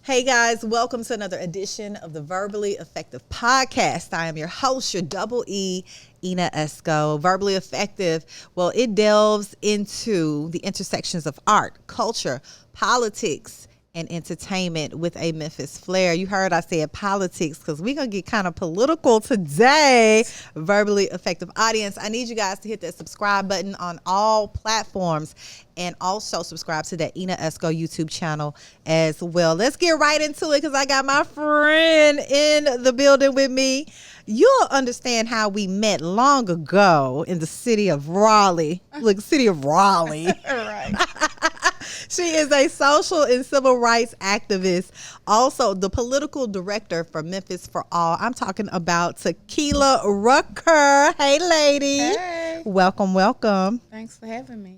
Hey guys, welcome to another edition of the Verbally Effective Podcast. I am your host, your double E, Ina Esco. Verbally Effective, well, it delves into the intersections of art, culture, politics, and entertainment with a Memphis flair. You heard I said politics because we're going to get kind of political today. Verbally Effective audience, I need you guys to hit that subscribe button on all platforms and also subscribe to that Ina Esco YouTube channel as well. Let's get right into it because I got my friend in the building with me. You'll understand how we met long ago in the city of Raleigh. Look, city of Raleigh. Right. She is a social and civil rights activist, also the political director for Memphis for All. I'm talking about Tikeila Rucker. Hey, lady. Hey. Welcome, welcome. Thanks for having me.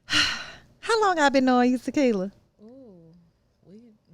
How long I been knowing you, Tikeila? Ooh,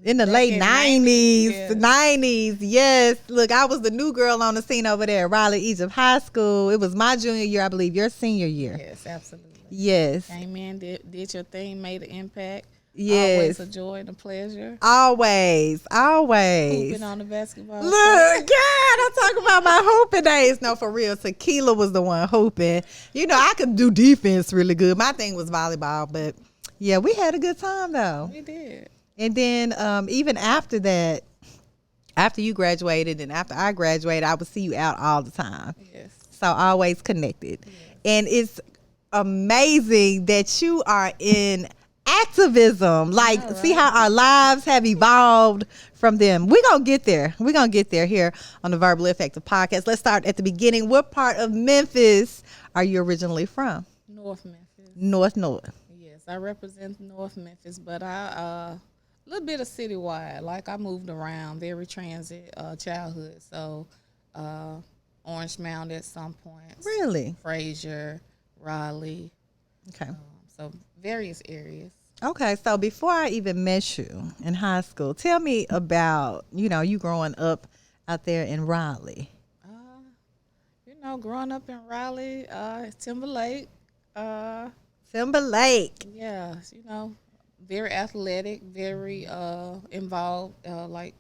In the back late in 90s. 90s, The 90s, yes. Look, I was the new girl on the scene over there at Raleigh Egypt High School. It was my junior year, I believe, your senior year. Yes, absolutely. Yes. Came in, did your thing, made an impact. Yes. Always a joy and a pleasure. Always. Hooping on the basketball Look, court. God, I'm talking about my hooping days. No, for real. Tikeila was the one hooping. You know, I could do defense really good. My thing was volleyball, but yeah, we had a good time though. We did. And then even after that, after you graduated and after I graduated, I would see you out all the time. Yes. So always connected. Yes. And it's amazing that you are in activism. Like, right. See how our lives have evolved from them. We're going to get there. We're going to get there here on the Verbally Effective Podcast. Let's start at the beginning. What part of Memphis are you originally from? North Memphis. North. Yes, I represent North Memphis, but I a little bit of citywide. Like I moved around, very transit childhood. So Orange Mound at some point. Really? Frazier, Raleigh. Okay. So various areas. Okay, so before I even met you in high school, tell me about, you growing up out there in Raleigh. Growing up in Raleigh, Timberlake. Timberlake. Yeah, very athletic, very involved, like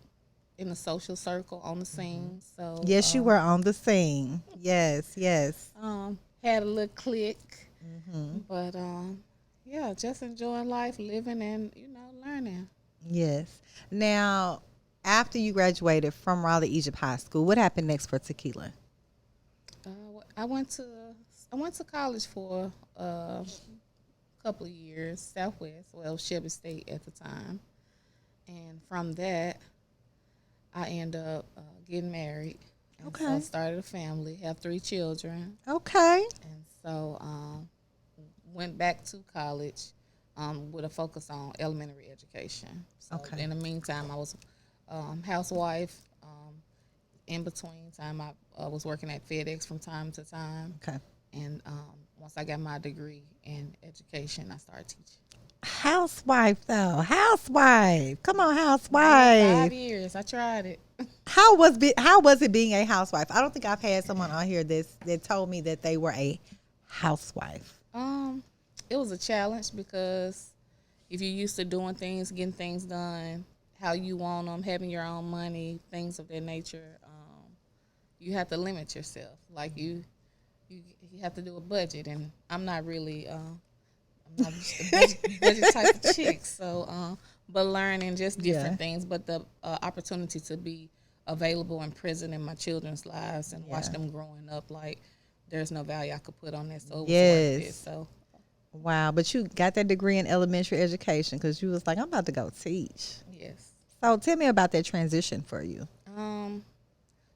in the social circle on the scene. So yes, you were on the scene. Yes. Had a little clique, but yeah, just enjoying life, living, and learning. Yes. Now, after you graduated from Raleigh Egypt High School, what happened next for Tikeila? I went to college for a couple of years, Southwest, Shelby State at the time, and from that, I ended up getting married. And okay. So I started a family, have 3 children. Okay. And so went back to college with a focus on elementary education. So okay. In the meantime, I was housewife. In between time, I was working at FedEx from time to time. Okay. And once I got my degree in education, I started teaching. Housewife, though. Housewife. Come on, housewife. 5 years. I tried it. How was it being a housewife? I don't think I've had someone on here that told me that they were a housewife. It was a challenge because if you're used to doing things, getting things done how you want them, having your own money, things of that nature, you have to limit yourself. Like you have to do a budget, and I'm not really I'm not a budget type of chick. So, but learning just different things, but the opportunity to be available and present in my children's lives and watch them growing up, like there's no value I could put on that. So it was worth it. So. Wow, but you got that degree in elementary education because you was like, I'm about to go teach. Yes. So tell me about that transition for you.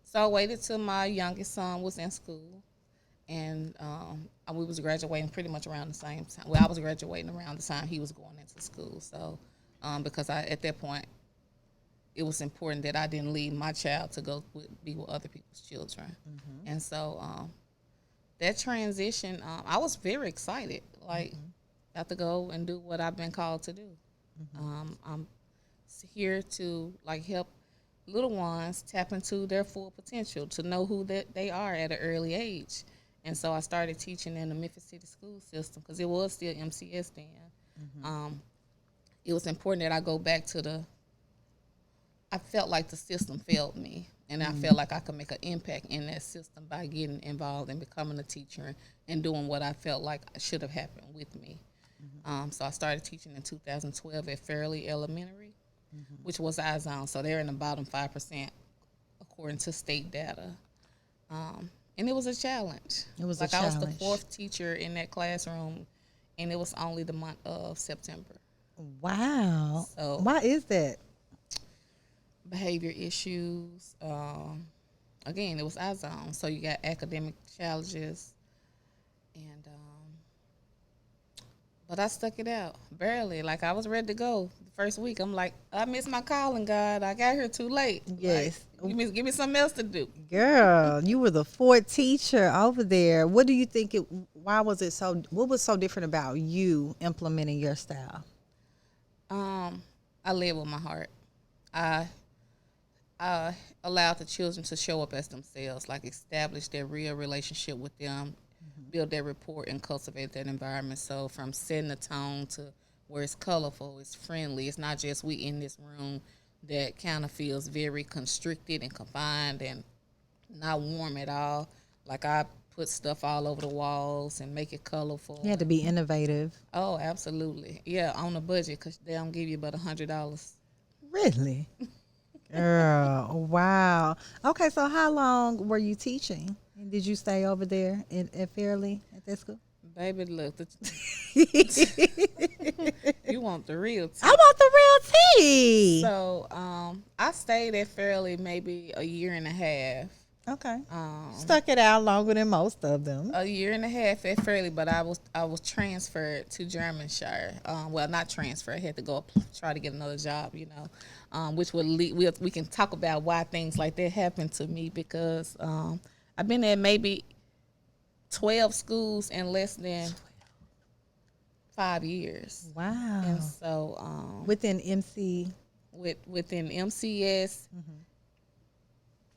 So I waited till my youngest son was in school, and we was graduating pretty much around the same time. Well, I was graduating around the time he was going into school. So because at that point, it was important that I didn't leave my child to go be with other people's children. Mm-hmm. And so that transition, I was very excited. Like, I have to go and do what I've been called to do. Mm-hmm. I'm here to help little ones tap into their full potential, to know who that they are at an early age. And so I started teaching in the Memphis City school system because it was still MCS then. Mm-hmm. It was important that I go back to the I felt like the system failed me, and I felt like I could make an impact in that system by getting involved and becoming a teacher and doing what I felt like should have happened with me. So I started teaching in 2012 at Fairleigh Elementary, which was I-zone. So they're in the bottom 5% according to state data. And it was a challenge. It was like a I was challenge. the 4th teacher in that classroom, and it was only the month of September. Wow. So Why is that? behavior issues. Again, it was I-zone. So you got academic challenges, and but I stuck it out barely. Like I was ready to go the first week. I'm like, I missed my calling, God. I got here too late. Yes. Like, give me something else to do. Girl, you were the 4th teacher over there. What do you think why was it so, what was so different about you implementing your style? I led with my heart. I allowed the children to show up as themselves, like establish their real relationship with them, build that rapport, and cultivate that environment. So from setting the tone to where it's colorful, it's friendly. It's not just we in this room that kind of feels very constricted and confined and not warm at all. Like I put stuff all over the walls and make it colorful. You had to be innovative. Oh, absolutely. Yeah, on a budget because they don't give you but $100. Really? Girl, wow. Okay, so how long were you teaching? And did you stay over there at Fairleigh at that school? Baby, look, you want the real tea. I want the real tea. So, I stayed at Fairleigh maybe a year and a half. Okay. Stuck it out longer than most of them. A year and a half at Fairleigh, but I was transferred to Germanshire. Well, not transferred. I had to go try to get another job, which would lead. We can talk about why things like that happened to me because I've been at maybe 12 schools in less than 5 years. Wow. And so within MC. Within MCS.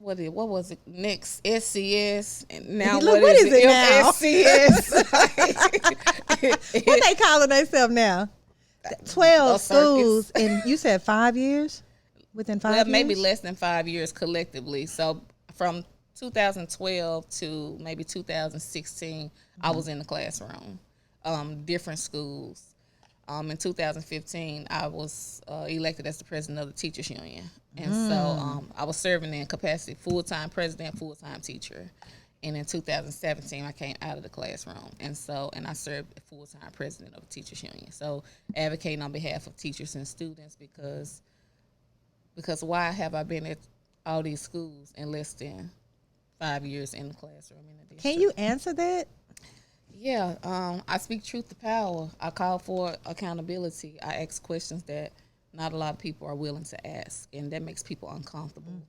What was it next? SCS, and now Look, what is it now? MSCS. What they calling themselves now? 12 schools, and you said 5 years? Within 5 years? Maybe less than 5 years collectively. So from 2012 to maybe 2016, I was in the classroom, different schools. In 2015, I was elected as the president of the teachers union. And so I was serving in capacity, full-time president, full-time teacher. And in 2017, I came out of the classroom. And I served as full-time president of the teachers union. So advocating on behalf of teachers and students because why have I been at all these schools in less than 5 years in the classroom in the district? Can you answer that? Yeah, I speak truth to power. I call for accountability. I ask questions that not a lot of people are willing to ask, and that makes people uncomfortable.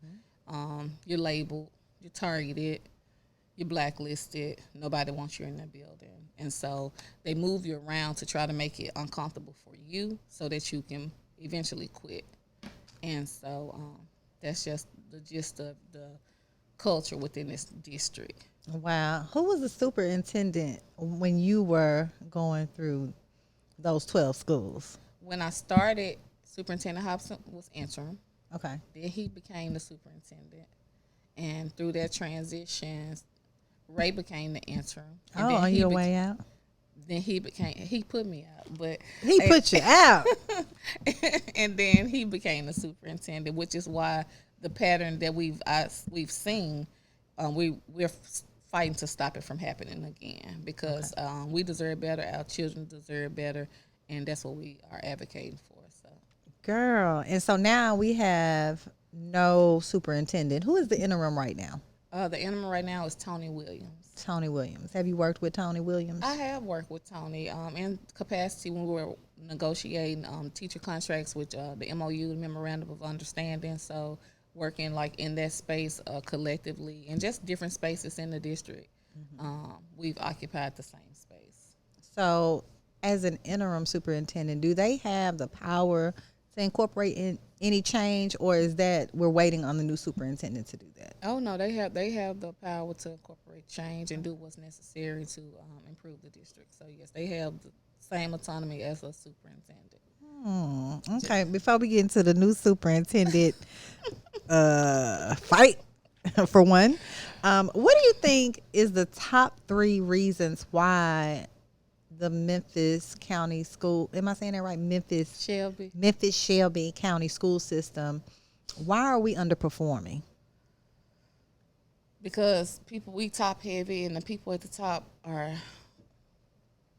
You're labeled, you're targeted, you're blacklisted. Nobody wants you in that building. And so they move you around to try to make it uncomfortable for you so that you can eventually quit. And so that's just the gist of the culture within this district. Wow. Who was the superintendent when you were going through those 12 schools? When I started, Superintendent Hobson was interim. Okay. Then he became the superintendent. And through that transition, Ray became the interim. And on your way out? Then he put me out. But he put you out. And then he became the superintendent, which is why the pattern that we've seen, we're fighting to stop it from happening again because we deserve better. Our children deserve better, and that's what we are advocating for. So, girl, and so now we have no superintendent. Who is the interim right now? The interim right now is Tony Williams. Tony Williams. Have you worked with Tony Williams? I have worked with Tony in capacity when we were negotiating teacher contracts with the MOU, the Memorandum of Understanding. So working like in that space collectively and just different spaces in the district. We've occupied the same space. So as an interim superintendent, do they have the power to incorporate in any change, or is that we're waiting on the new superintendent to do that? Oh no, they have the power to incorporate change and do what's necessary to improve the district. So yes, they have the same autonomy as a superintendent. Okay, before we get into the new superintendent fight for one, what do you think is the top 3 reasons why the Memphis County School, am I saying that right? Shelby. Memphis Shelby County school system, why are we underperforming? Because people, we top heavy, and the people at the top are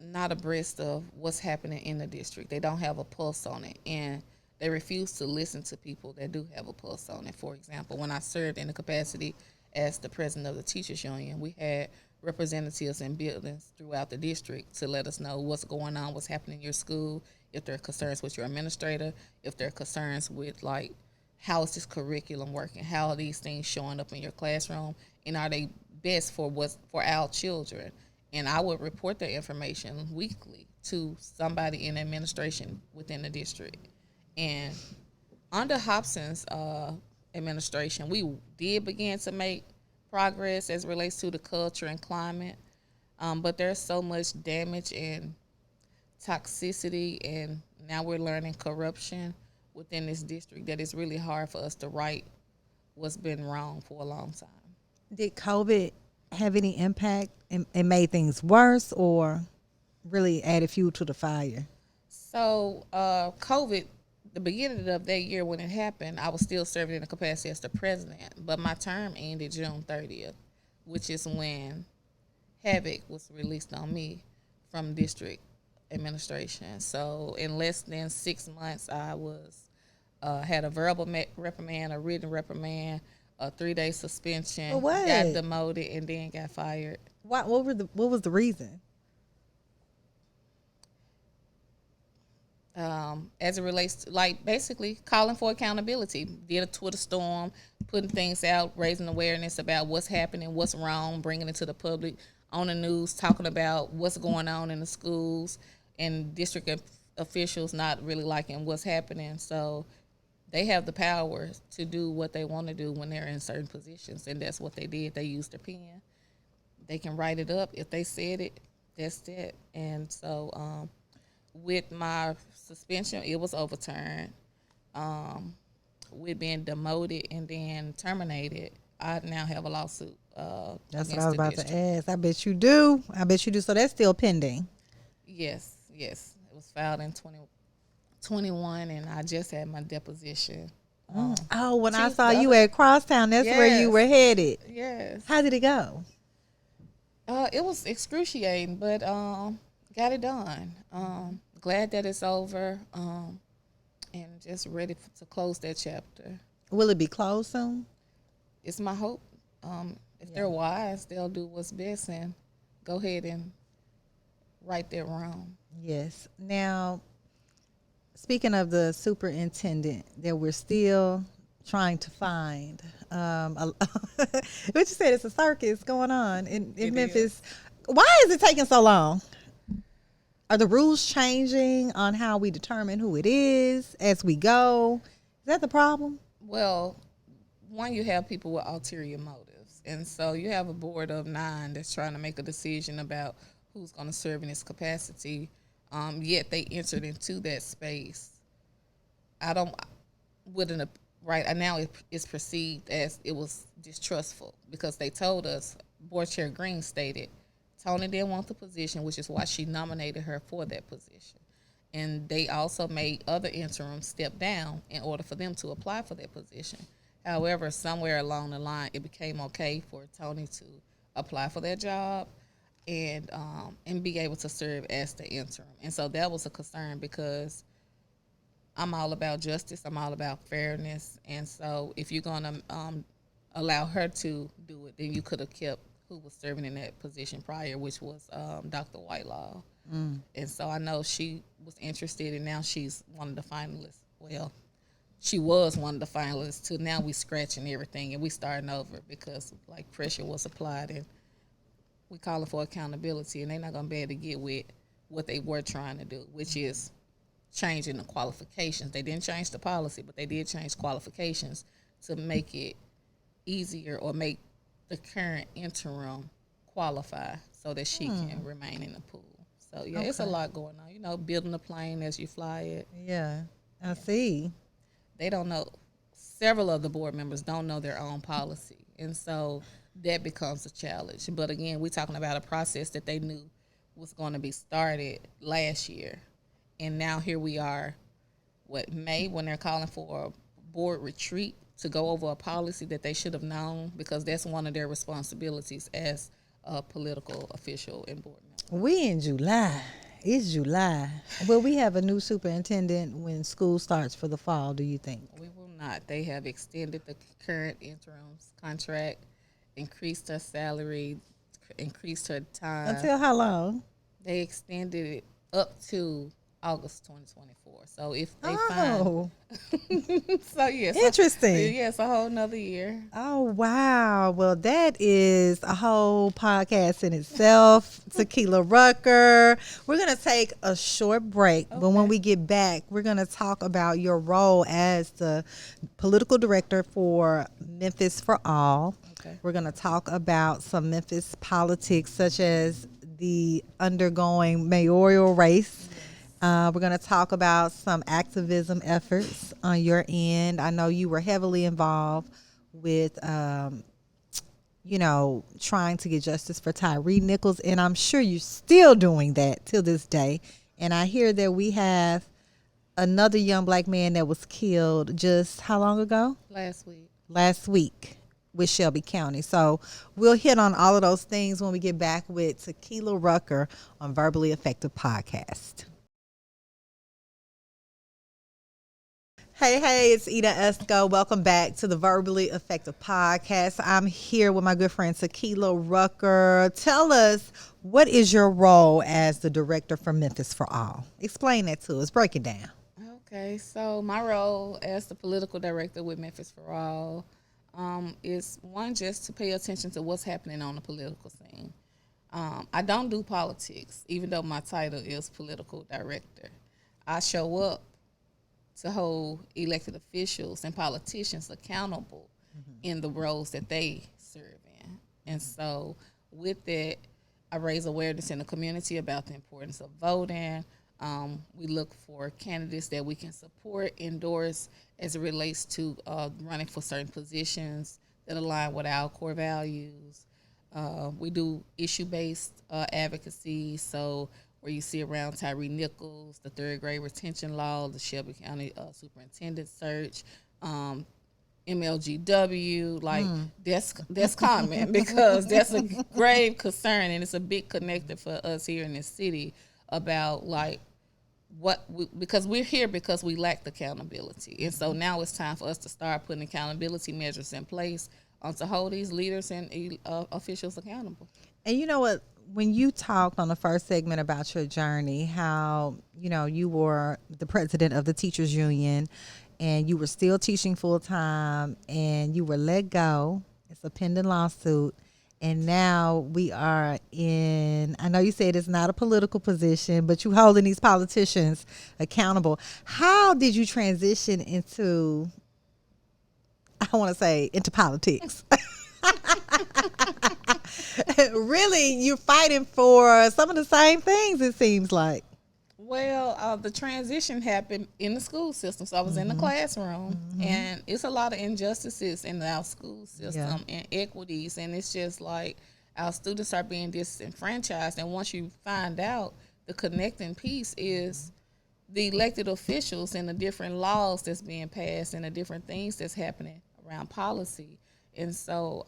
not abreast of what's happening in the district. They don't have a pulse on it, and they refuse to listen to people that do have a pulse on it. For example, when I served in the capacity as the president of the teachers union, we had representatives in buildings throughout the district to let us know what's going on, what's happening in your school, if there are concerns with your administrator, if there are concerns with like how is this curriculum working, how are these things showing up in your classroom, and are they best for what's for our children. And I would report the information weekly to somebody in administration within the district. And under Hobson's administration, we did begin to make progress as relates to the culture and climate, but there's so much damage and toxicity, and now we're learning corruption within this district that it's really hard for us to right what's been wrong for a long time. Did COVID have any impact and made things worse, or really added fuel to the fire? So, COVID, the beginning of that year when it happened, I was still serving in the capacity as the president, but my term ended June 30th, which is when havoc was released on me from district administration. So, in less than 6 months, I was had a verbal reprimand, a written reprimand, a 3-day suspension, For what? got demoted, and then got fired. What was the reason? As it relates to, like, basically calling for accountability. Did a Twitter storm, putting things out, raising awareness about what's happening, what's wrong, bringing it to the public on the news, talking about what's going on in the schools, and district officials not really liking what's happening. So they have the power to do what they want to do when they're in certain positions, and that's what they did. They used their pen. They can write it up. If they said it, that's it. And so with my suspension, it was overturned. With being demoted and then terminated, I now have a lawsuit. That's what against I was the about district. to ask. I bet you do. So that's still pending. Yes, yes. It was filed in 2021, and I just had my deposition. Oh, when I Two- saw the you other- at Crosstown, that's where you Yes. were headed. Yes. How did it go? It was excruciating, but got it done. Glad that it's over, and just ready to close that chapter. Will it be closed soon? It's my hope. If they're wise, they'll do what's best and go ahead and right that wrong. Yes. Now, speaking of the superintendent that we're still trying to find, what you said, it's a circus going on in It Memphis. Why is it taking so long? Are the rules changing on how we determine who it is as we go? Is that the problem? Well, one, you have people with ulterior motives. And so you have a board of 9 that's trying to make a decision about who's going to serve in this capacity. Yet they entered into that space. I don't, wouldn't, right now it's perceived as it was distrustful because they told us, Board Chair Green stated, Tony didn't want the position, which is why she nominated her for that position. And they also made other interims step down in order for them to apply for that position. However, somewhere along the line, it became okay for Tony to apply for that job and be able to serve as the interim. And so that was a concern because I'm all about justice. I'm all about fairness. And so if you're going to allow her to do it, then you could have kept who was serving in that position prior, which was Dr. Whitelaw. And so I know she was interested, and now she's one of the finalists. Well, she was one of the finalists, to now we scratching everything and we starting over because like pressure was applied and we calling for accountability, and they're not going to be able to get with what they were trying to do, which is changing the qualifications. They didn't change the policy, but they did change qualifications to make it easier or make the current interim qualify so that she can remain in the pool. So yeah, it's a lot going on. building a plane as you fly it. Yeah, I see. They don't know. Several of the board members don't know their own policy, and so that becomes a challenge. But again, we're talking about a process that they knew was going to be started last year, and now here we are, May, when they're calling for a board retreat to go over a policy that they should have known, because that's one of their responsibilities as a political official and board member. We in July. It's July. Will we have a new superintendent when school starts for the fall, do you think? We will not. They have extended the current interim's contract, increased her salary, increased her time. Until how long? They extended it up to August 2024. So if they Oh, find, so yes, interesting. yes, a whole nother year. Oh, wow. Well, that is a whole podcast in itself. Tikeila Rucker. We're going to take a short break, but when we get back, we're going to talk about your role as the political director for Memphis for All. Okay. We're going to talk about some Memphis politics, such as the undergoing mayoral race. We're going to talk about some activism efforts on your end. I know you were heavily involved with, trying to get justice for Tyree Nichols, and I'm sure you're still doing that till this day. And I hear that we have another young black man that was killed just how long ago? Last week with Shelby County. So we'll hit on all of those things when we get back with Tikeila Rucker on Verbally Effective Podcast. Hey, it's Ina Esco. Welcome back to the Verbally Effective Podcast. I'm here with my good friend Tikeila Rucker. Tell us, what is your role as the director for Memphis for All? Explain that to us. Break it down. Okay, so my role as the political director with Memphis for All is one, just to pay attention to what's happening on the political scene. I don't do politics, even though my title is political director. I show up to hold elected officials and politicians accountable in the roles that they serve in. And so with that, I raise awareness in the community about the importance of voting. We look for candidates that we can support, endorse as it relates to running for certain positions that align with our core values. We do issue-based advocacy, so where you see around Tyree Nichols, the third grade retention law, the Shelby County superintendent search, MLGW, like that's common because that's a grave concern, and it's a big connector for us here in this city about like because we're here because we lacked accountability, and so now it's time for us to start putting accountability measures in place to hold these leaders and officials accountable. And you know what? When you talked on the first segment about your journey, how, you were the president of the teachers union and you were still teaching full time and you were let go. It's a pending lawsuit. And now we are I know you said it's not a political position, but you holding these politicians accountable. How did you transition into politics? Really, you're fighting for some of the same things, it seems like. Well, the transition happened in the school system. So I was in the classroom, and it's a lot of injustices in our school system and equities. And it's just like our students are being disenfranchised. And once you find out, the connecting piece is the elected officials and the different laws that's being passed and the different things that's happening around policy. And so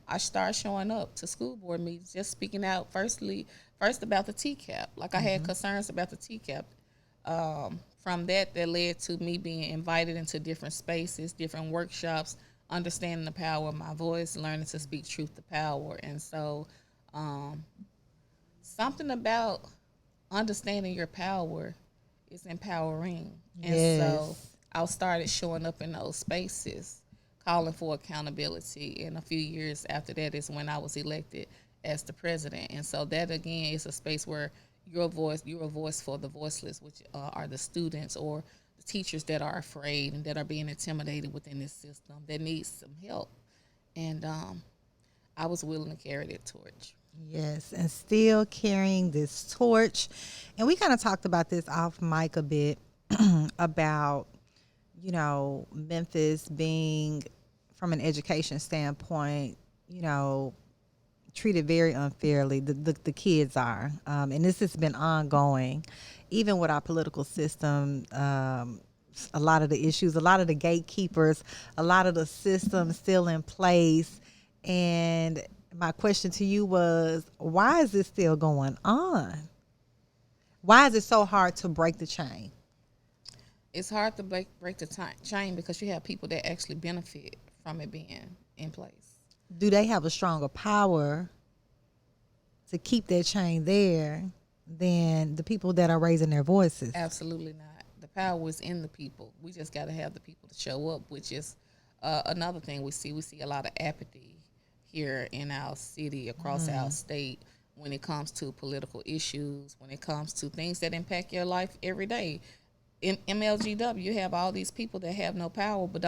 I started showing up to school board meetings, just speaking out first about the TCAP. Like I had concerns about the TCAP. From that led to me being invited into different spaces, different workshops, understanding the power of my voice, learning to speak truth to power. And so something about understanding your power is empowering. And so I started showing up in those spaces, calling for accountability. And a few years after that is when I was elected as the president. And so that, again, is a space where you're a voice for the voiceless, which are the students or the teachers that are afraid and that are being intimidated within this system that needs some help. And I was willing to carry that torch. Yes, and still carrying this torch. And we kind of talked about this off mic a bit about, Memphis being, from an education standpoint, you know, treated very unfairly. The kids are, and this has been ongoing, even with our political system. A lot of the issues, a lot of the gatekeepers, a lot of the systems still in place. And my question to you was, why is this still going on? Why is it so hard to break the chain? It's hard to break the chain because you have people that actually benefit from it being in place. Do they have a stronger power to keep that chain there than the people that are raising their voices? Absolutely not. The power is in the people. We just got to have the people to show up, which is another thing we see. We see a lot of apathy here in our city, across our state, when it comes to political issues, when it comes to things that impact your life every day. In MLGW, you have all these people that have no power, but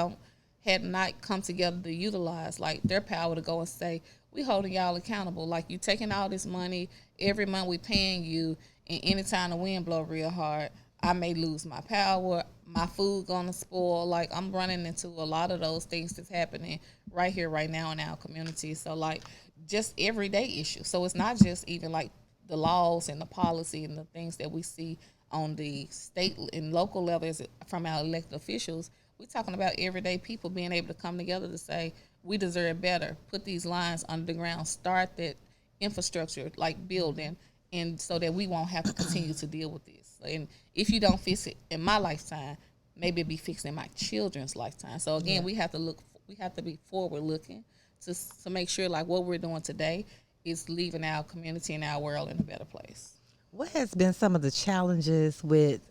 had not come together to utilize like their power to go and say, we holding y'all accountable. Like, you taking all this money every month, we paying you, and anytime the wind blow real hard, I may lose my power, my food gonna spoil. Like, I'm running into a lot of those things that's happening right here, right now in our community. So like, just everyday issues. So it's not just even like the laws and the policy and the things that we see on the state and local levels from our elected officials. We're talking about everyday people being able to come together to say, we deserve better. Put these lines under the ground. Start that infrastructure, like building, and so that we won't have to continue to deal with this. And if you don't fix it in my lifetime, maybe it'll be fixed in my children's lifetime. So again, we have to be forward looking to make sure like what we're doing today is leaving our community and our world in a better place. What has been some of the challenges with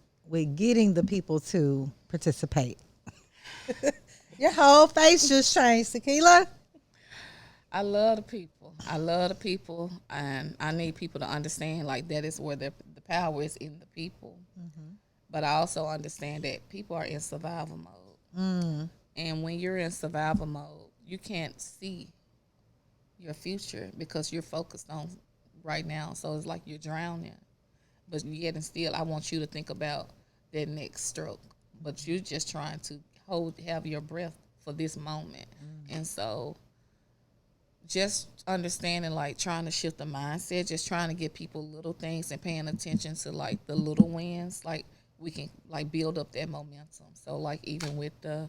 getting the people to participate? Your whole face just changed, Tikeila. I love the people. I love the people, and I need people to understand like that is where the power is in the people. But I also understand that people are in survival mode, and when you're in survival mode, you can't see your future because you're focused on right now. So it's like you're drowning. But yet and still, I want you to think about that next stroke. But you're just trying to have your breath for this moment. And so just understanding, like trying to shift the mindset, just trying to get people little things and paying attention to like the little wins, like we can like build up that momentum. So like even with the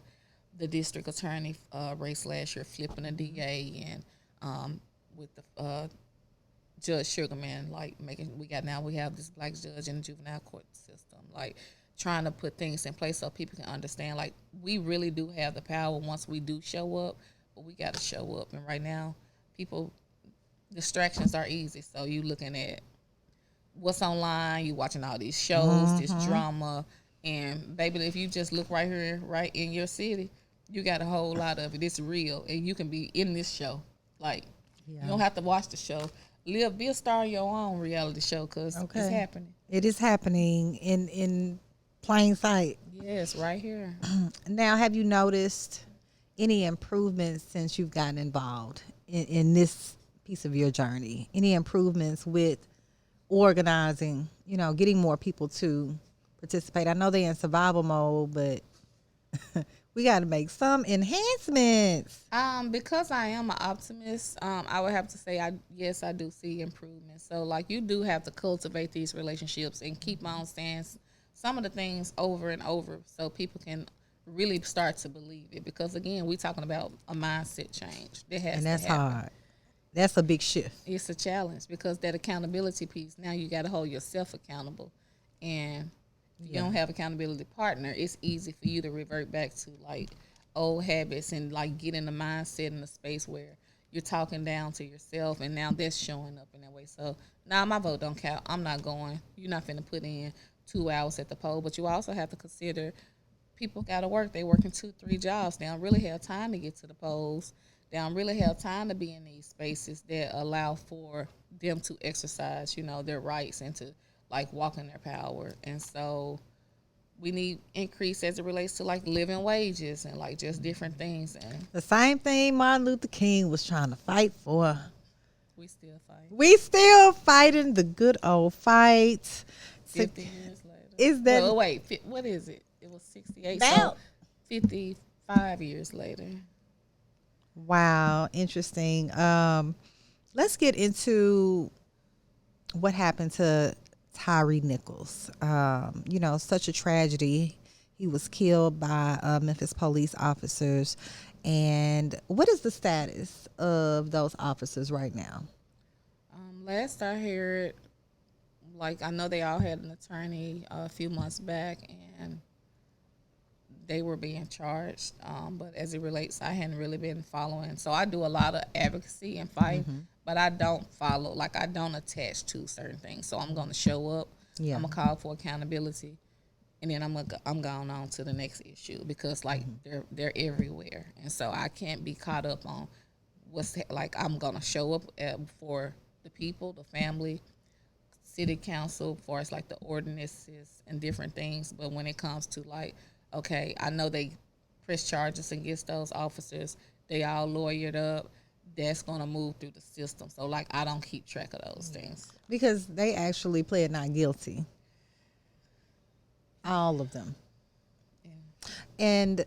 district attorney race last year, flipping a DA, and with the Judge Sugarman, like we have this black judge in the juvenile court system, like trying to put things in place so people can understand, like we really do have the power once we do show up, but we got to show up. And right now, people, distractions are easy. So you looking at what's online, you watching all these shows, this drama, and baby, if you just look right here, right in your city, you got a whole lot of it. It's real, and you can be in this show. Like, you don't have to watch the show. Be a star in your own reality show because it's happening. It is happening in plain sight. Yes, right here. Now, have you noticed any improvements since you've gotten involved in this piece of your journey? Any improvements with organizing, getting more people to participate? I know they're in survival mode, but we got to make some enhancements. Because I am an optimist, I would have to say I do see improvement. So like you do have to cultivate these relationships and keep on saying some of the things over and over so people can really start to believe it. Because again, we're talking about a mindset change. And that's hard. That's a big shift. It's a challenge because that accountability piece, now you got to hold yourself accountable. And if you don't have accountability partner, it's easy for you to revert back to like old habits and like get in the mindset in the space where you're talking down to yourself, and now that's showing up in that way. So now my vote don't count. I'm not going. You're not finna put in 2 hours at the poll, but you also have to consider people got to work. They working 2-3 jobs. They don't really have time to get to the polls. They don't really have time to be in these spaces that allow for them to exercise, their rights and to like walk in their power. And so we need increase as it relates to like living wages and like just different things. And the same thing Martin Luther King was trying to fight for. We still fight. We still fighting the good old fight. 50 years later. Is that well, wait, what is it? It was 68. now? So 55 years later. Wow, interesting. Let's get into what happened to Tyree Nichols. Such a tragedy. He was killed by Memphis police officers. And what is the status of those officers right now? Last I heard, like, I know they all had an attorney a few months back, and they were being charged. But as it relates, I hadn't really been following. So I do a lot of advocacy and fight, but I don't follow. Like, I don't attach to certain things. So I'm going to show up. Yeah. I'm going to call for accountability. And then I'm going on to the next issue because, like, they're everywhere. And so I can't be caught up on I'm going to show up for the people, the family, city council, as far as, like, the ordinances and different things. But when it comes to, like, okay, I know they press charges against those officers. They all lawyered up. That's going to move through the system. So, like, I don't keep track of those things. Because they actually pled not guilty. All of them. Yeah. And,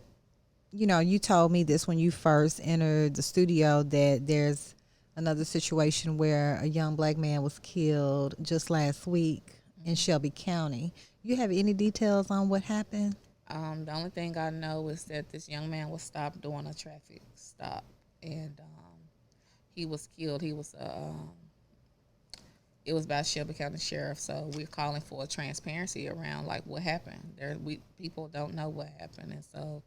you told me this when you first entered the studio, that there's another situation where a young black man was killed just last week in Shelby County. You have any details on what happened? The only thing I know is that this young man was stopped doing a traffic stop, and he was killed. He was it was by Shelby County Sheriff, so we're calling for transparency around, like, what happened. People don't know what happened, and so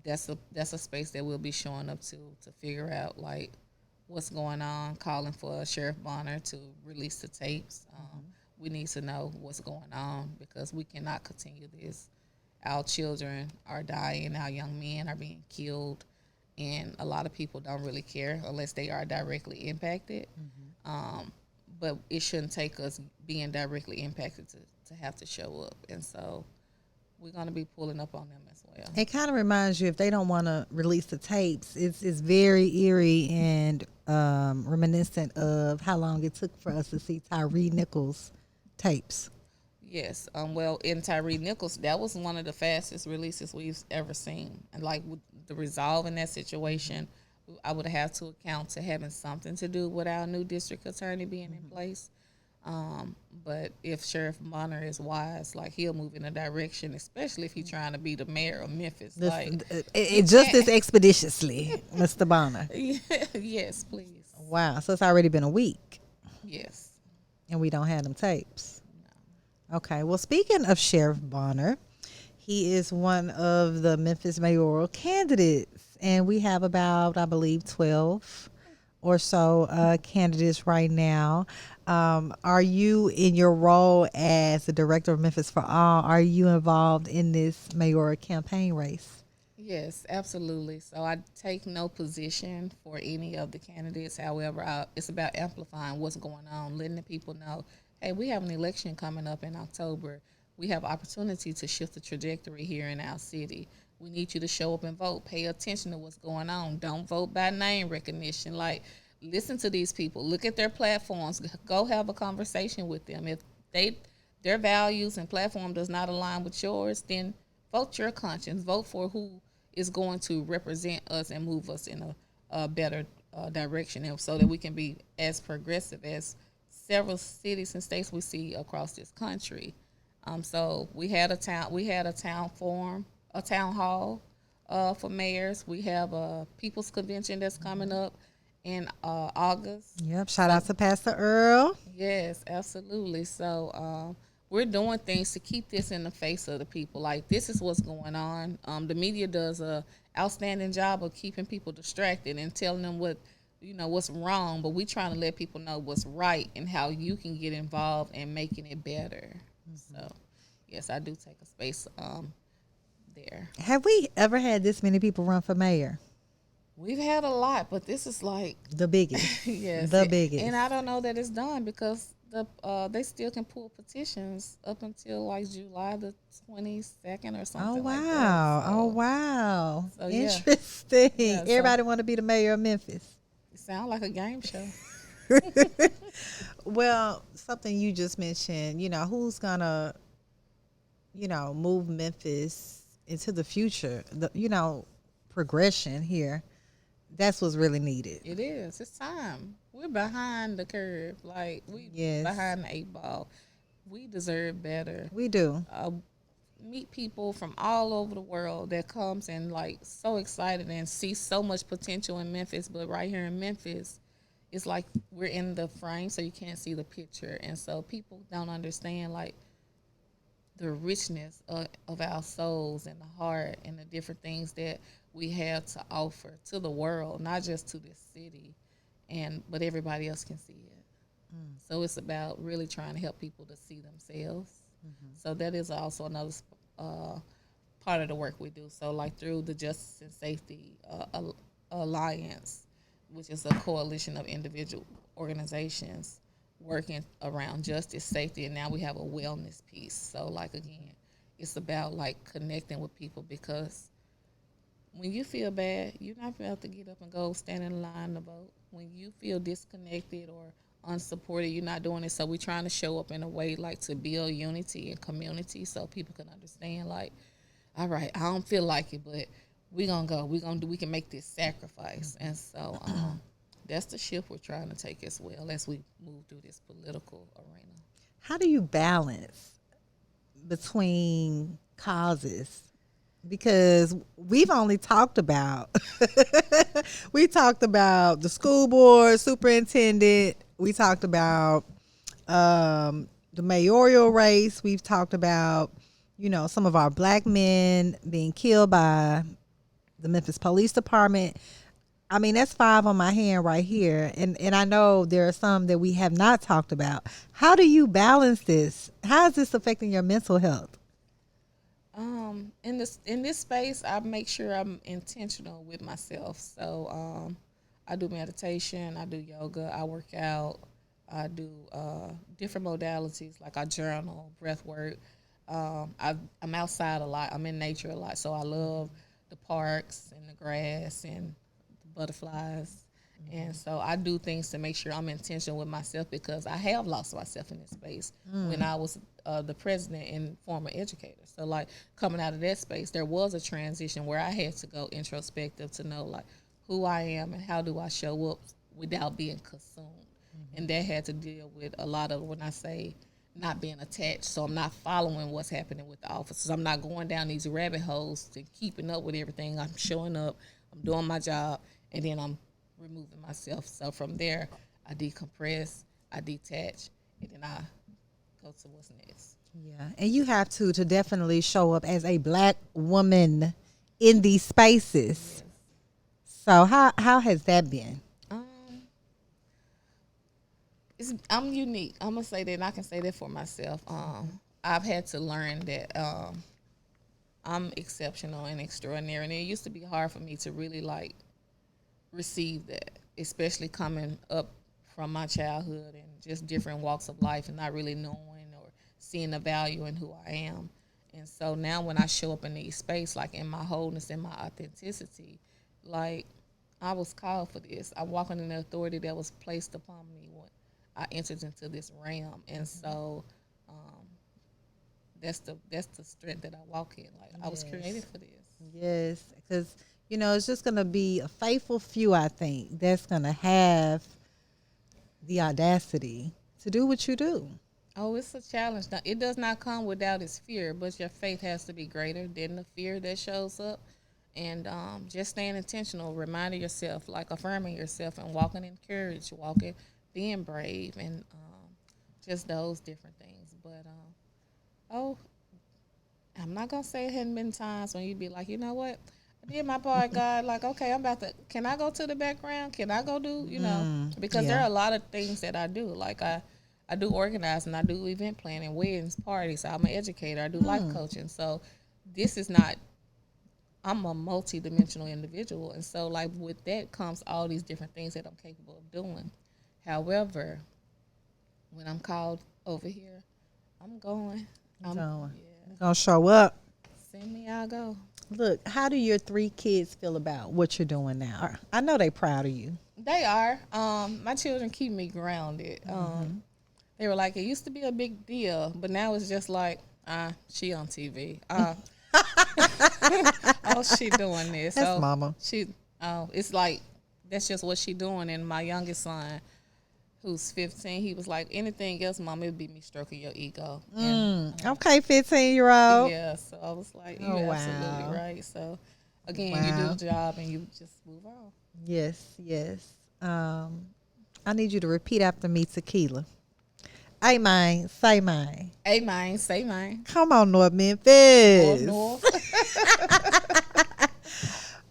that's a space that we'll be showing up to figure out, like, what's going on. Calling for Sheriff Bonner to release the tapes. We need to know what's going on because we cannot continue this. Our children are dying. Our young men are being killed. And a lot of people don't really care unless they are directly impacted. But it shouldn't take us being directly impacted to have to show up. And so we're going to be pulling up on them as well. It kind of reminds you, if they don't want to release the tapes, it's very eerie and reminiscent of how long it took for us to see Tyree Nichols tapes. Yes. Well, in Tyree Nichols, that was one of the fastest releases we've ever seen. And, like, with the resolve in that situation, I would have to account to having something to do with our new district attorney being in place. But if Sheriff Bonner is wise, like, he'll move in a direction, especially if he's trying to be the mayor of Memphis. Just as expeditiously, Mr. Bonner. Yes, please. Wow. So it's already been a week. Yes. And we don't have them tapes. No. Okay. Well, speaking of Sheriff Bonner, he is one of the Memphis mayoral candidates. And we have about, I believe, 12 or so candidates right now. Are you, in your role as the director of Memphis for All, are you involved in this mayoral campaign race? Yes, absolutely. So I take no position for any of the candidates. However, it's about amplifying what's going on, letting the people know, hey, we have an election coming up in October. We have opportunity to shift the trajectory here in our city. We need you to show up and vote. Pay attention to what's going on. Don't vote by name recognition. Like, listen to these people. Look at their platforms. Go have a conversation with them. If their values and platform does not align with yours, then vote your conscience. Vote for who is going to represent us and move us in a better direction, and so that we can be as progressive as several cities and states we see across this country. So we had a town forum, a town hall for mayors. We have a people's convention that's coming up in August. Yep. Shout out to Pastor Earl. Yes, absolutely. So we're doing things to keep this in the face of the people. Like, this is what's going on. The media does a outstanding job of keeping people distracted and telling them what's wrong. But we're trying to let people know what's right and how you can get involved in making it better. So, yes, I do take a space there. Have we ever had this many people run for mayor? We've had a lot, but this is like the biggest. Yes, the biggest. And I don't know that it's done because they still can pull petitions up until like July the 22nd or something. Oh wow! Like that. So, oh wow! So, Interesting. Yeah, Everybody want to be the mayor of Memphis. Sound like a game show. Well, something you just mentioned, who's gonna, move Memphis into the future, progression here. That's what's really needed. It is. It's time. We're behind the curve. Like we Yes, behind the eight ball. We deserve better. we do. Uh, Meet people from all over the world that comes and like so excited and see so much potential in Memphis, but right here in Memphis, it's like we're in the frame, so you can't see the picture, and so people don't understand like the richness of our souls and the heart and the different things that we have to offer to the world, not just to this city, and but everybody else can see it. So it's about really trying to help people to see themselves. So that is also another part of the work we do. So like through the Justice and Safety Alliance, which is a coalition of individual organizations working around justice, safety, and now we have a wellness piece. So like again, it's about like connecting with people, because when you feel bad, you're not about to get up and go stand in line to vote. When you feel disconnected or unsupported, you're not doing it. So we're trying to show up in a way like to build unity and community, so people can understand like, all right, I don't feel like it, but we're gonna go. We can make this sacrifice. And so that's the shift we're trying to take as well as we move through this political arena. How do you balance between causes? Because we've only talked about we talked about the school board superintendent, we talked about the mayoral race, we've talked about some of our black men being killed by the Memphis Police Department. I mean, that's 5 on my hand right here, and I know there are some that we have not talked about. How do you balance this? How is this affecting your mental health? In this space, I make sure I'm intentional with myself. So I do meditation, I do yoga, I work out, I do different modalities like I journal, breath work. I'm outside a lot. I'm in nature a lot, so I love the parks and the grass and the butterflies. And so I do things to make sure I'm intentional with myself, because I have lost myself in this space when I was the president and former educator. So like coming out of that space, there was a transition where I had to go introspective to know like who I am and how do I show up without being consumed. And that had to deal with a lot of, when I say not being attached, so I'm not following what's happening with the officers. I'm not going down these rabbit holes and keeping up with everything. I'm showing up, I'm doing my job, and then I'm removing myself. So from there, I decompress, I detach, and then I go to what's next. Yeah, and you have to definitely show up as a black woman in these spaces. Yes. So how has that been? Um, I'm unique. I'm gonna say that, and I can say that for myself. I've had to learn that I'm exceptional and extraordinary, and it used to be hard for me to really like receive that, especially coming up from my childhood and just different walks of life and not really knowing or seeing the value in who I am. And so now when I show up in these space, like in my wholeness and my authenticity, like I was called for this. I'm walking in the authority that was placed upon me when I entered into this realm. And so that's the strength that I walk in. Like I was created for this. Yes, because it's just going to be a faithful few, I think, that's going to have the audacity to do what you do. Oh, it's a challenge. Now, it does not come without its fear, but your faith has to be greater than the fear that shows up. And just staying intentional, reminding yourself, like affirming yourself and walking in courage, being brave, and just those different things. But, I'm not going to say it hadn't been times when you'd be like, you know what? I did my part, God. Like, okay, can I go to the background? Can I go do, because there are a lot of things that I do. Like, I do organizing, I do event planning, weddings, parties. I'm an educator. I do life coaching. So this is not, I'm a multi-dimensional individual. And so, like, with that comes all these different things that I'm capable of doing. However, when I'm called over here, I'm going. I'm going to show up. Send me, I'll go. Look, how do your 3 kids feel about what you're doing now? I know they proud of you. They are. My children keep me grounded. They were like, it used to be a big deal, but now it's just like, she on TV. Oh, she doing this. That's Oh, mama. it's like that's just what she doing. And my youngest son, who's 15, he was like, anything else, mom, it'd be me stroking your ego. And, Okay, 15-year-old. yeah, so I was like, Oh, you're wow. absolutely right. So again, you do Wow. the job and you just move on. Yes, yes. I need you to repeat after me, Tikeila. Hey, mine. Say mine. Hey, mine, say mine. Come on, North North, Memphis. north.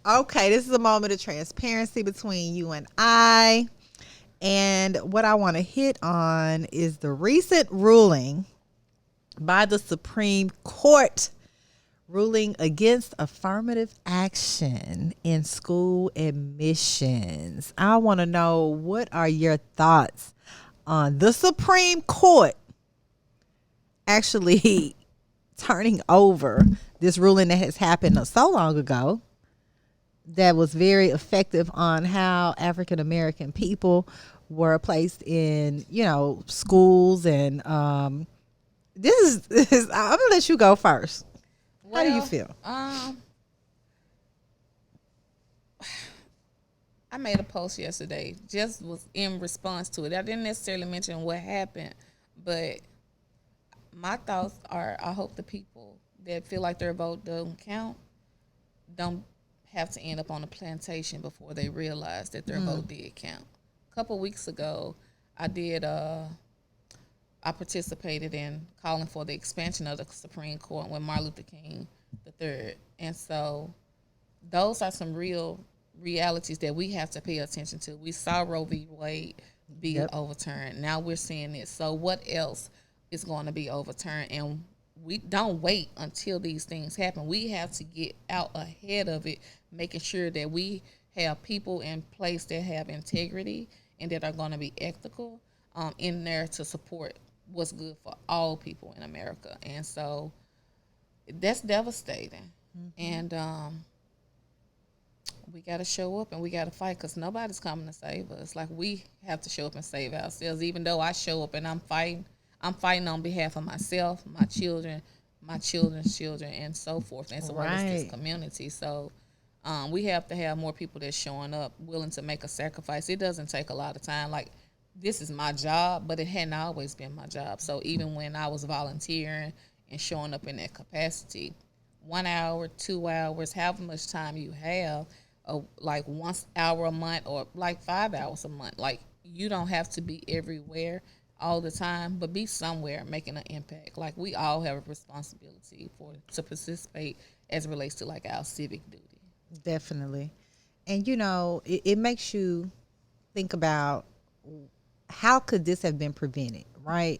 Okay, this is a moment of transparency between you and I. And what I want to hit on is the recent ruling by the Supreme Court ruling against affirmative action in school admissions. I want to know, what are your thoughts on the Supreme Court actually turning over this ruling that has happened so long ago, that was very effective on how African American people were placed in, schools. And this is I'm gonna let you go first. How do you feel? I made a post yesterday, just was in response to it. I didn't necessarily mention what happened, but my thoughts are, I hope the people that feel like their vote don't count don't have to end up on a plantation before they realize that their vote did count. A couple weeks ago, I participated in calling for the expansion of the Supreme Court with Martin Luther King III. And so those are some real realities that we have to pay attention to. We saw Roe v. Wade be overturned. Now we're seeing it. So what else is going to be overturned? And we don't wait until these things happen. We have to get out ahead of it, making sure that we have people in place that have integrity and that are going to be ethical in there to support what's good for all people in America. And so that's devastating. And we got to show up and we got to fight, because nobody's coming to save us. Like, we have to show up and save ourselves. Even though I show up and I'm fighting on behalf of myself, my children, my children's children, and so forth, and so on this community. So we have to have more people that's showing up, willing to make a sacrifice. It doesn't take a lot of time. Like, this is my job, but it hadn't always been my job. So even when I was volunteering and showing up in that capacity, 1 hour, 2 hours, however much time you have, like 1 hour a month or like 5 hours a month. Like, you don't have to be everywhere all the time, but be somewhere making an impact. Like, we all have a responsibility to participate as it relates to like our civic duty. Definitely. And it makes you think about, how could this have been prevented, right?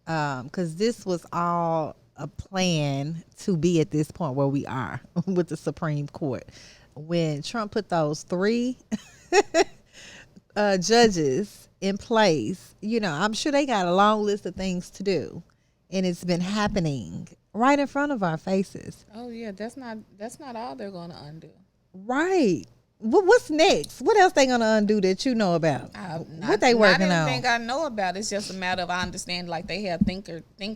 Because this was all a plan to be at this point where we are with the Supreme Court. When Trump put those 3 judges in place, I'm sure they got a long list of things to do, and it's been happening right in front of our faces. Oh yeah, that's not all they're going to undo. Right. What's next? What else they gonna undo that you know about? What they working on? Not anything I know about. It's just a matter of, I understand, like, they have think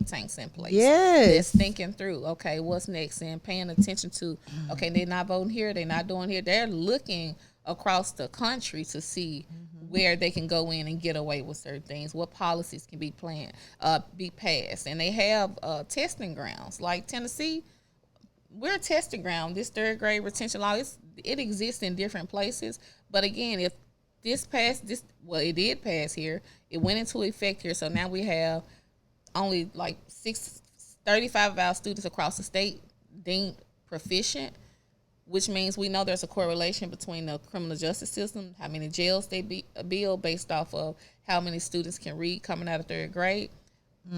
tanks in place. Yes. That's thinking through, okay, what's next, and paying attention to, okay, they're not voting here, they're not doing here. They're looking across the country to see where they can go in and get away with certain things, what policies can be passed. And they have testing grounds. Like Tennessee, we're a testing ground. This 3rd grade retention law, it exists in different places. But again, if it did pass here. It went into effect here. So now we have only like 35 of our students across the state deemed proficient, which means we know there's a correlation between the criminal justice system, how many jails they build based off of how many students can read coming out of 3rd grade,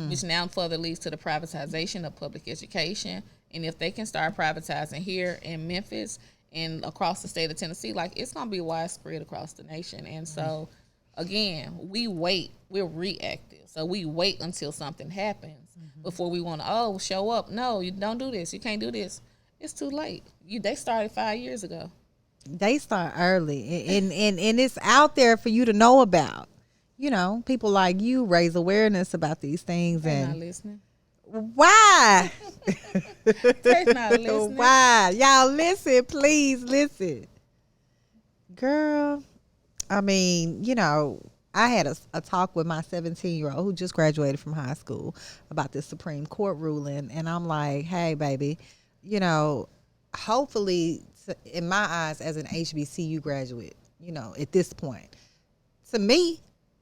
which now further leads to the privatization of public education. And if they can start privatizing here in Memphis and across the state of Tennessee, like, it's going to be widespread across the nation. And so, again, we're reactive. So we wait until something happens before we want to, show up. No, you don't do this. You can't do this. It's too late. They started 5 years ago. They start early, and it's out there for you to know about. People like you raise awareness about these things, They're not and listening. why? They're not listening. Why? Y'all listen, please listen. Girl, I mean, I had a talk with my 17-year-old who just graduated from high school about this Supreme Court ruling. And I'm like, hey, baby, you know, hopefully, in my eyes, as an HBCU graduate, at this point, to me,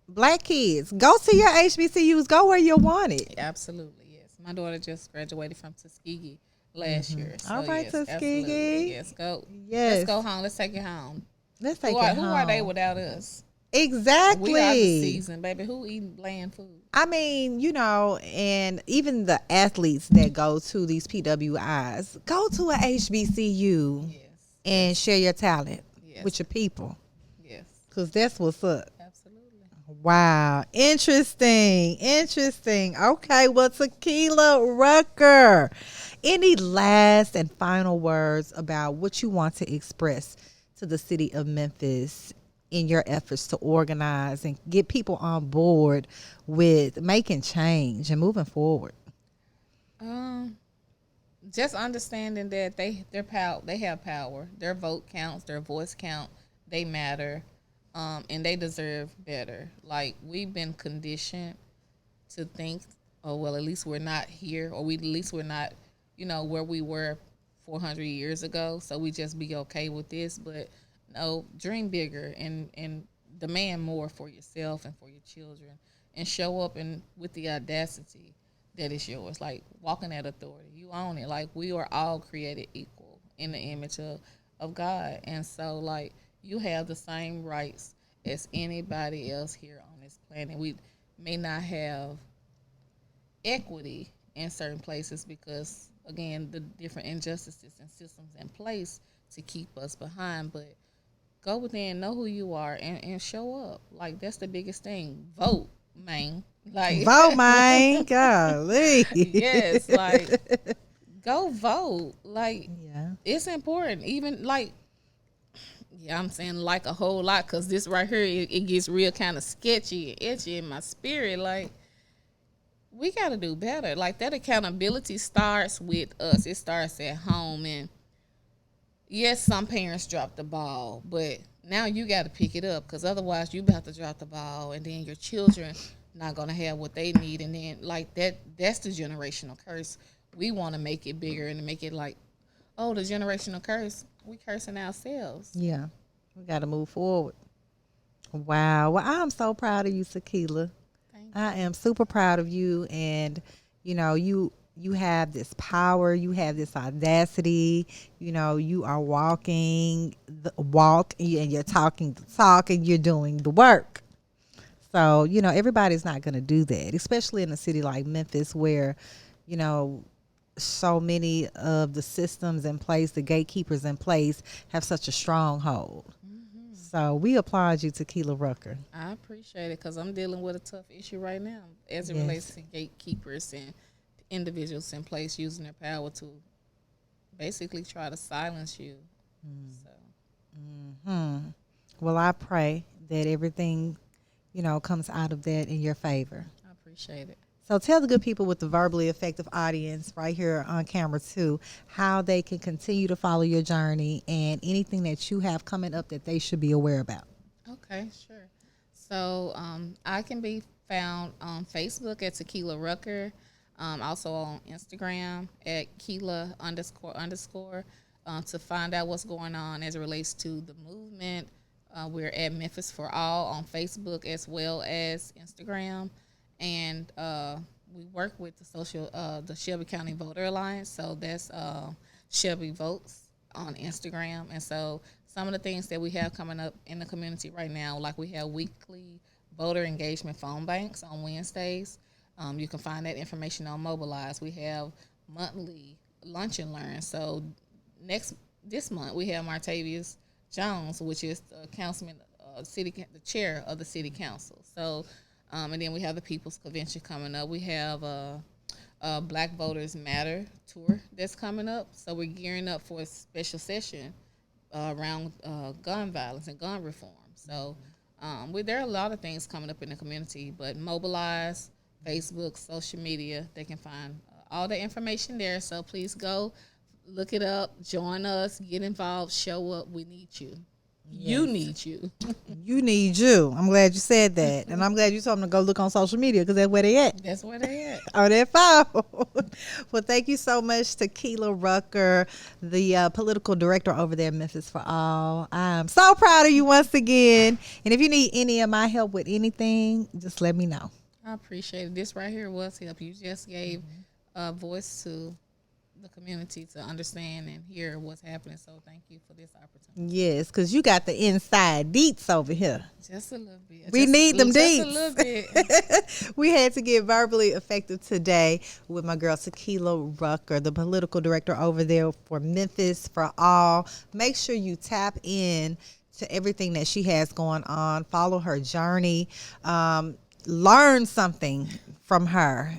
black kids, go to your HBCUs, go where you want it. Absolutely, yes. My daughter just graduated from Tuskegee last year. So All right, yes, absolutely. Tuskegee. Yes, go. Let's Yes. go home. Let's take it home. Let's Who take are it who are they home. without us? We are the Exactly. season, baby. Who eating bland food? I mean, and even the athletes that go to these PWIs, go to a HBCU Yes. and share your talent Yes. with your people, Yes. because that's what's up. Absolutely. Wow. Interesting. Interesting. Okay. Well, Tikeila Rucker, any last and final words about what you want to express to the city of Memphis in your efforts to organize and get people on board with making change and moving forward? Um, just understanding that they have power. Their vote counts. Their voice count. They matter, and they deserve better. Like we've been conditioned to think, oh well, at least we're not here, or at least we're not, where we were 400 years ago. So we just be okay with this. But no, dream bigger and demand more for yourself and for your children, and show up and with the audacity that is yours. Like walking that authority, you own it. Like we are all created equal in the image of God, and so like you have the same rights as anybody else here on this planet. We may not have equity in certain places because again the different injustices and systems in place to keep us behind, but go within, know who you are, and show up. Like that's the biggest thing. Vote, man. Like Vote, mine. Golly. yes, like go vote. Like Yeah. it's important. Even like yeah, I'm saying like a whole lot because this right here it gets real kind of sketchy and itchy in my spirit. Like we got to do better. Like that accountability starts with us. It starts at home. And yes, some parents drop the ball, but now you got to pick it up because otherwise you about to drop the ball, and then your children not gonna have what they need, and then like that's the generational curse. We want to make it bigger and make it like, oh, the generational curse. We cursing ourselves. Yeah. We got to move forward. Wow. Well, I'm so proud of you, Tikeila. Thank I am super proud of you, and you have this power, you have this audacity. You are walking the walk, and you're talking the talk, and you're doing the work. So everybody's not going to do that, especially in a city like Memphis, where you know so many of the systems in place, the gatekeepers in place, have such a stronghold. So we applaud you, Tikeila Rucker. I appreciate it because I'm dealing with a tough issue right now as it Yes. relates to gatekeepers and individuals in place using their power to basically try to silence you. So Well, I pray that everything, comes out of that in your favor. I appreciate it. So tell the good people with the verbally effective audience right here on camera too, how they can continue to follow your journey and anything that you have coming up that they should be aware about. Okay, sure. So I can be found on Facebook at Tikeila Rucker, also on Instagram at Keila __. To find out what's going on as it relates to the movement, we're at Memphis for All on Facebook as well as Instagram, and we work with the Shelby County Voter Alliance. So that's Shelby Votes on Instagram, and so some of the things that we have coming up in the community right now, like we have weekly voter engagement phone banks on Wednesdays. You can find that information on Mobilize. We have monthly lunch and learn. So this month we have Martavius Jones, which is the councilman, the chair of the city council. So, and then we have the People's Convention coming up. We have a Black Voters Matter tour that's coming up. So we're gearing up for a special session around gun violence and gun reform. So there are a lot of things coming up in the community, but mobilize, Facebook, social media, they can find all the information there. So please go look it up, join us, get involved, show up. We need you. You need you. You need you. I'm glad you said that. And I'm glad you told them to go look on social media because that's where they at. That's where they at. Oh, they're foul. Well, thank you so much, Tikeila Rucker, the political director over there in Memphis for All. I'm so proud of you once again. And if you need any of my help with anything, just let me know. I appreciate it. This right here was help. You just gave a voice to the community to understand and hear what's happening. So thank you for this opportunity. Yes, because you got the inside deets over here. Just a little bit. We need them deets. Just a little bit. We had to get verbally effective today with my girl Tikeila Rucker, the political director over there for Memphis for All. Make sure you tap in to everything that she has going on. Follow her journey. Learn something from her,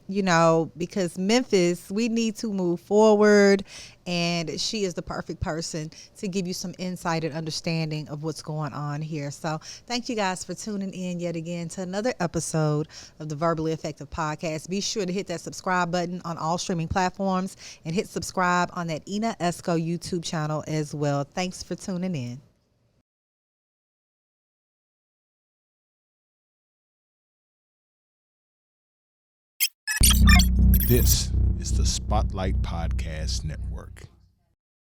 because Memphis, we need to move forward, and she is the perfect person to give you some insight and understanding of what's going on here. So thank you guys for tuning in yet again to another episode of the Verbally Effective Podcast. Be sure to hit that subscribe button on all streaming platforms and hit subscribe on that Ina Esco YouTube channel as well. Thanks for tuning in. This is the Spotlight Podcast Network.